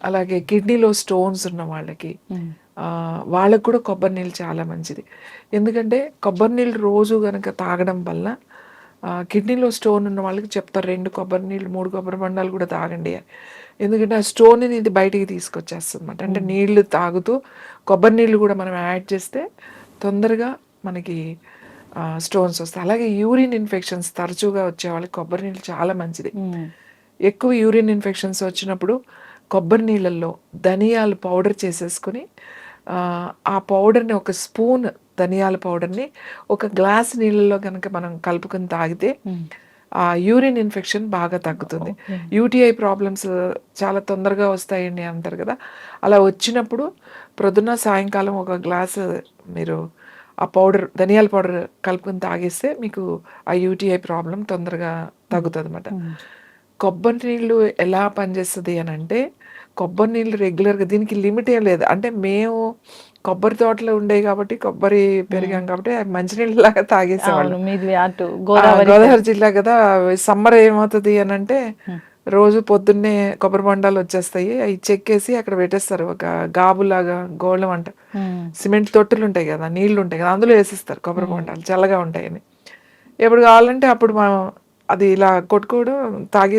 అలాగే కిడ్నీలో స్టోన్స్ ఉన్న వాళ్ళకి వాళ్ళకు కూడా కొబ్బరి నీళ్ళు చాలా మంచిది. ఎందుకంటే కొబ్బరి నీళ్ళు రోజు గనక తాగడం వల్ల కిడ్నీలో స్టోన్ ఉన్న వాళ్ళకి చెప్తారు 2 కొబ్బరి నీళ్ళు 3 కొబ్బరి బొండాలు కూడా తాగండి అని. ఎందుకంటే ఆ స్టోన్ ఇది బయటికి తీసుకొచ్చేస్తుందన్నమాట. అంటే నీళ్లు తాగుతూ కొబ్బరి నీళ్ళు కూడా మనం యాడ్ చేస్తే తొందరగా మనకి స్టోన్స్ వస్తాయి. అలాగే యూరిన్ ఇన్ఫెక్షన్స్ తరచుగా వచ్చే వాళ్ళకి కొబ్బరి నీళ్ళు చాలా మంచిది. ఎక్కువ యూరిన్ ఇన్ఫెక్షన్స్ వచ్చినప్పుడు కొబ్బరి నీళ్ళల్లో ధనియాల పౌడర్ చేసేసుకొని ఆ పౌడర్ని ఒక స్పూన్ ధనియాల పౌడర్ని ఒక గ్లాస్ నీళ్ళలో కనుక మనం కలుపుకొని తాగితే ఆ యూరిన్ ఇన్ఫెక్షన్ బాగా తగ్గుతుంది. యూటీఐ ప్రాబ్లమ్స్ చాలా తొందరగా వస్తాయండి అంటారు కదా, అలా వచ్చినప్పుడు ప్రొద్దున సాయంకాలం ఒక గ్లాసు మీరు ఆ పౌడర్ ధనియాల పౌడర్ కలుపుకొని తాగేస్తే మీకు ఆ యూటీఐ ప్రాబ్లం తొందరగా తగ్గుతుంది అన్నమాట. కొబ్బరి నీళ్ళు ఎలా పనిచేస్తుంది అని అంటే, కొబ్బరి నీళ్ళు రెగ్యులర్గా దీనికి లిమిట్ ఏం లేదు. అంటే మేము కొబ్బరి తోటలో ఉండేవి కాబట్టి కొబ్బరి పెరిగాం కాబట్టి మంచినీళ్ళలాగా తాగేసేవాళ్ళం. గోదావరి జిల్లా కదా, సమ్మర్ ఏమవుతుంది అని అంటే రోజు పొద్దున్నే కొబ్బరి బొండాలు వచ్చేస్తాయి, అవి చెక్కేసి అక్కడ పెట్టేస్తారు ఒక గాబులాగా గోళం అంట, సిమెంట్ తొట్టులు ఉంటాయి కదా, నీళ్లు ఉంటాయి కదా, అందులో వేసిస్తారు కొబ్బరి బొండాలు చల్లగా ఉంటాయని. ఎప్పుడు కావాలంటే అప్పుడు మనం అది ఇలా కొట్టుకోవడం తాగేసి